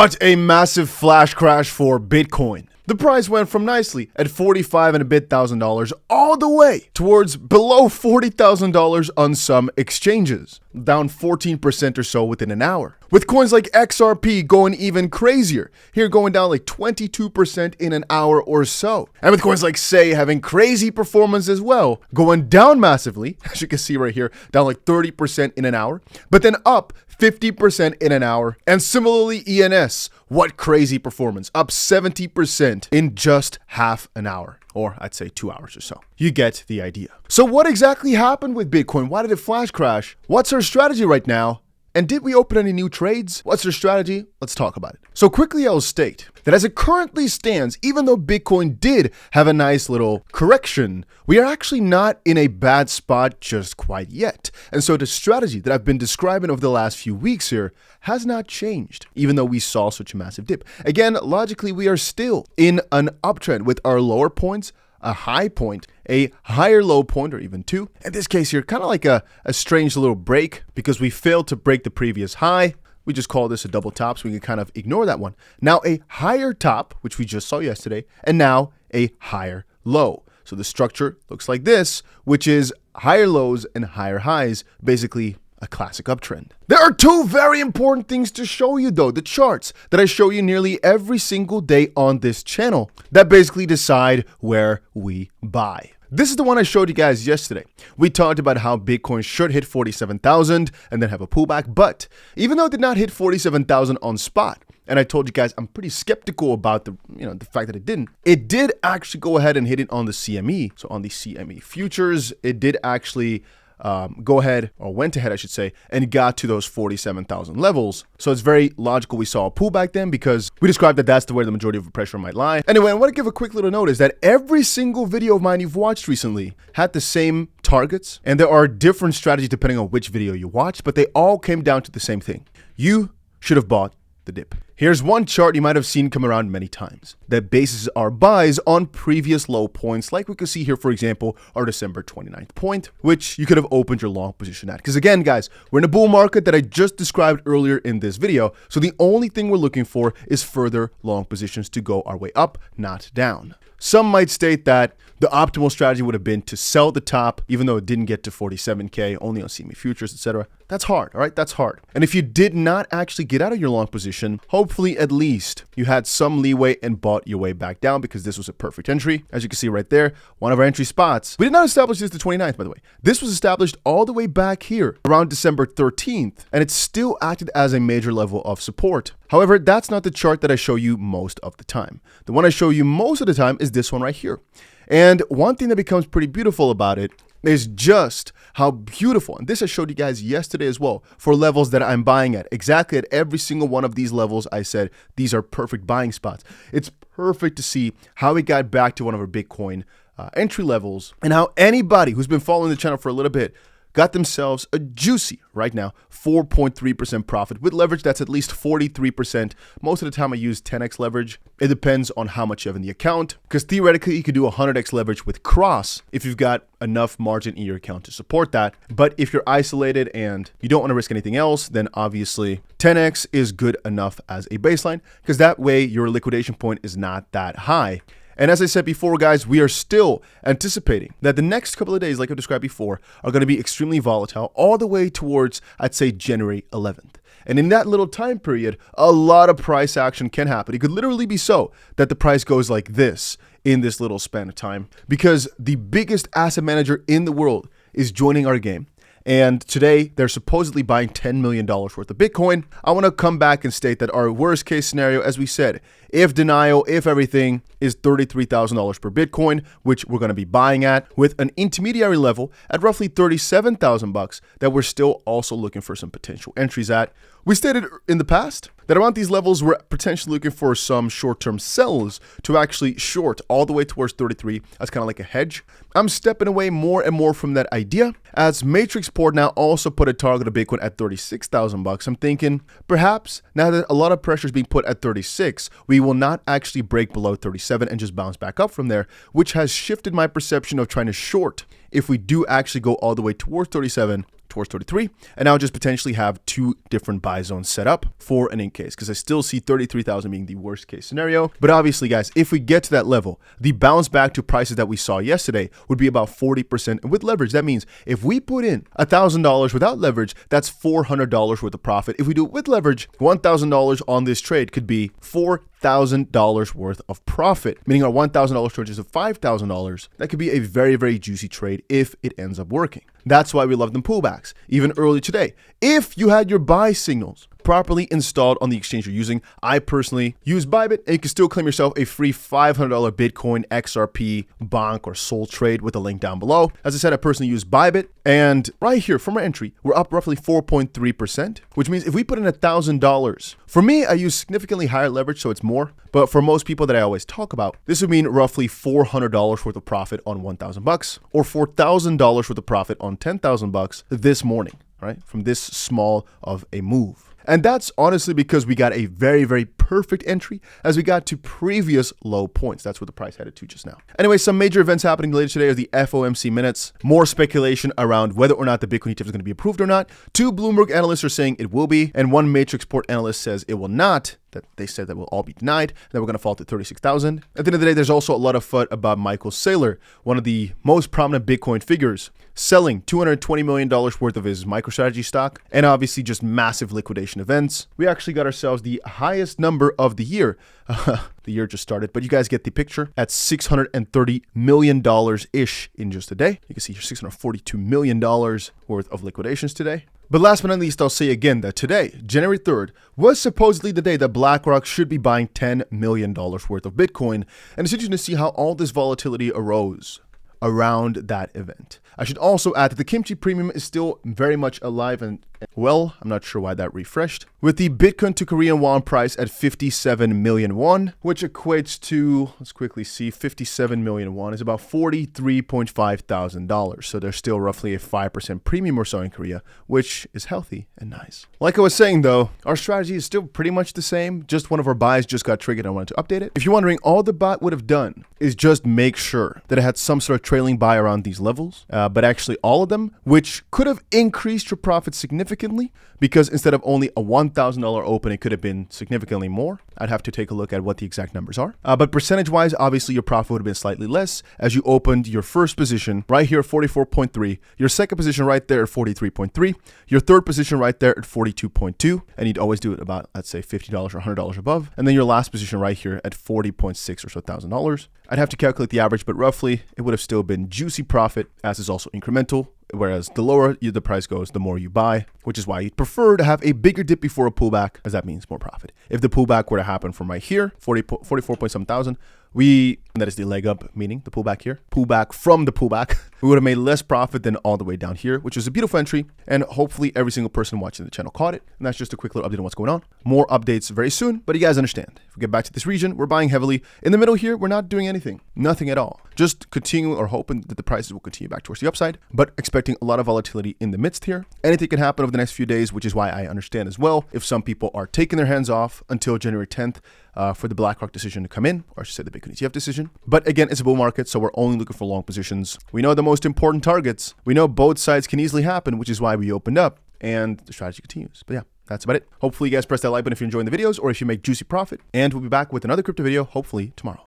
What a massive flash crash for Bitcoin. The price went from nicely at $45,000 all the way towards below $40,000 on some exchanges, down 14% or so within an hour. With coins like XRP going even crazier, here going down like 22% in an hour or so. And with coins like 𝗓𝗍 having crazy performance as well, going down massively, as you can see right here, down like 30% in an hour, but then up 50% in an hour. And similarly, ENS, what crazy performance, up 70% in just half an hour, or I'd say 2 hours or so. You get the idea. So what exactly happened with Bitcoin? Why did it flash crash? What's our strategy right now? And did we open any new trades? What's our strategy? Let's talk about it. So quickly, I'll state that as it currently stands, even though Bitcoin did have a nice little correction, we are actually not in a bad spot just quite yet. And so the strategy that I've been describing over the last few weeks here has not changed, even though we saw such a massive dip. Again, logically, we are still in an uptrend with our lower points, a high point, a higher low point, or even two. In this case here, kind of like a strange little break because we failed to break the previous high. We just call this a double top, so we can kind of ignore that one. Now a higher top, which we just saw yesterday, and now a higher low. So the structure looks like this, which is higher lows and higher highs, basically a classic uptrend. There are two very important things to show you though, the charts that I show you nearly every single day on this channel that basically decide where we buy. This is the one I showed you guys yesterday. We talked about how Bitcoin should hit 47,000 and then have a pullback, but even though it did not hit 47,000 on spot, and I told you guys I'm pretty skeptical about the fact that it did actually go ahead and hit it on the CME. So on the CME futures, it did actually went ahead, I should say, and got to those 47,000 levels. So it's very logical we saw a pullback then because we described that that's where the majority of the pressure might lie. Anyway, I want to give a quick little notice that every single video of mine you've watched recently had the same targets, and there are different strategies depending on which video you watched, but they all came down to the same thing. You should have bought the dip. Here's one chart you might have seen come around many times that bases our buys on previous low points, like we could see here, for example, our December 29th point, which you could have opened your long position at. Because again, guys, we're in a bull market that I just described earlier in this video. So the only thing we're looking for is further long positions to go our way up, not down. Some might state that the optimal strategy would have been to sell the top, even though it didn't get to 47K, only on CME futures, etc. That's hard, all right? That's hard. And if you did not actually get out of your long position, hopefully at least you had some leeway and bought your way back down because this was a perfect entry. As you can see right there, one of our entry spots. We did not establish this the 29th, by the way. This was established all the way back here around December 13th, and it still acted as a major level of support. However, that's not the chart that I show you most of the time. The one I show you most of the time is this one right here. And one thing that becomes pretty beautiful about it is just how beautiful, and this I showed you guys yesterday as well, for levels that I'm buying at. Exactly at every single one of these levels, I said these are perfect buying spots. It's perfect to see how we got back to one of our Bitcoin entry levels and how anybody who's been following the channel for a little bit got themselves a juicy, right now, 4.3% profit with leverage that's at least 43%. Most of the time I use 10x leverage. It depends on how much you have in the account, because theoretically you could do 100x leverage with cross if you've got enough margin in your account to support that. But if you're isolated and you don't want to risk anything else, then obviously 10x is good enough as a baseline, because that way your liquidation point is not that high. And as I said before, guys, we are still anticipating that the next couple of days, like I described before, are going to be extremely volatile all the way towards, I'd say, January 11th. And in that little time period, a lot of price action can happen. It could literally be so that the price goes like this in this little span of time because the biggest asset manager in the world is joining our game. And today, they're supposedly buying $10 million worth of Bitcoin. I want to come back and state that our worst case scenario, as we said, if denial, if everything, is $33,000 per Bitcoin, which we're going to be buying at, with an intermediary level at roughly $37,000 that we're still also looking for some potential entries at. We stated in the past that around these levels, we're potentially looking for some short-term sells to actually short all the way towards 33 as kind of like a hedge. I'm stepping away more and more from that idea. As Matrixport now also put a target of Bitcoin at $36,000, I'm thinking perhaps now that a lot of pressure is being put at 36, we will not actually break below 37 and just bounce back up from there, which has shifted my perception of trying to short if we do actually go all the way towards 37 towards 33, and now just potentially have 2 different buy zones set up for an in case, because I still see 33,000 being the worst case scenario. But obviously, guys, if we get to that level, the bounce back to prices that we saw yesterday would be about 40%. And with leverage, that means if we put in $1,000 without leverage, that's $400 worth of profit. If we do it with leverage, $1,000 on this trade could be $4,000 worth of profit, meaning our $1,000 trade is of $5,000. That could be a very, very juicy trade if it ends up working. That's why we love them pullbacks, even early today. If you had your buy signals properly installed on the exchange you're using, I personally use Bybit, and you can still claim yourself a free $500 Bitcoin, XRP, Bonk, or Sol trade with a link down below. As I said, I personally use Bybit, and right here from our entry, we're up roughly 4.3%, which means if we put in $1,000, for me, I use significantly higher leverage, so it's more. But for most people that I always talk about, this would mean roughly $400 worth of profit on 1,000 bucks, or $4,000 worth of profit on 10,000 bucks this morning, right? From this small of a move. And that's honestly because we got a very, very perfect entry as we got to previous low points. That's what the price headed to just now. Anyway, some major events happening later today are the FOMC minutes, more speculation around whether or not the Bitcoin ETF is going to be approved or not. 2 Bloomberg analysts are saying it will be, and 1 Matrix Port analyst says it will not. That they said that will all be denied, and that we're going to fall to 36,000. At the end of the day, there's also a lot of FUD about Michael Saylor, one of the most prominent Bitcoin figures, selling $220 million worth of his MicroStrategy stock, and obviously just massive liquidation events. We actually got ourselves the highest number of the year. The year just started, but you guys get the picture at $630 million-ish in just a day. You can see here $642 million worth of liquidations today. But last but not least, I'll say again that today, January 3rd, was supposedly the day that BlackRock should be buying $10 million worth of Bitcoin. And it's interesting to see how all this volatility arose around that event. I should also add that the kimchi premium is still very much alive and well. I'm not sure why that refreshed. With the Bitcoin to Korean won price at 57 million won, which equates to, let's quickly see, 57 million won is about $43.5 thousand. So there's still roughly a 5% premium or so in Korea, which is healthy and nice. Like I was saying though, our strategy is still pretty much the same. Just one of our buys just got triggered and I wanted to update it. If you're wondering, all the bot would have done is just make sure that it had some sort of trailing buy around these levels, but actually all of them, which could have increased your profit significantly, because instead of only a $1,000 open, it could have been significantly more. I'd have to take a look at what the exact numbers are. But percentage-wise, obviously your profit would have been slightly less as you opened your first position right here at 44.3, your second position right there at 43.3, your third position right there at 42.2, and you'd always do it about, let's say, $50 or $100 above, and then your last position right here at 40.6 or so thousand dollars. I'd have to calculate the average, but roughly it would have still been juicy profit, as is also incremental. Whereas the lower the price goes, the more you buy, which is why you'd prefer to have a bigger dip before a pullback, as that means more profit. If the pullback were to happen from right here, 44.7 thousand, and that is the leg up, meaning the pullback here, pullback from the pullback, we would have made less profit than all the way down here, which is a beautiful entry. And hopefully every single person watching the channel caught it. And that's just a quick little update on what's going on. More updates very soon, but you guys understand. If we get back to this region, we're buying heavily. In the middle here, we're not doing anything, nothing at all. Just continuing or hoping that the prices will continue back towards the upside, but expecting a lot of volatility in the midst here. Anything can happen over the next few days, which is why I understand as well if some people are taking their hands off until January 10th for the BlackRock decision to come in, or I should say the Bitcoin ETF decision. But again, it's a bull market, so we're only looking for long positions. We know the most important targets. We know both sides can easily happen, which is why we opened up, and the strategy continues. But yeah, that's about it. Hopefully you guys press that like button if you're enjoying the videos or if you make juicy profit, and we'll be back with another crypto video hopefully tomorrow.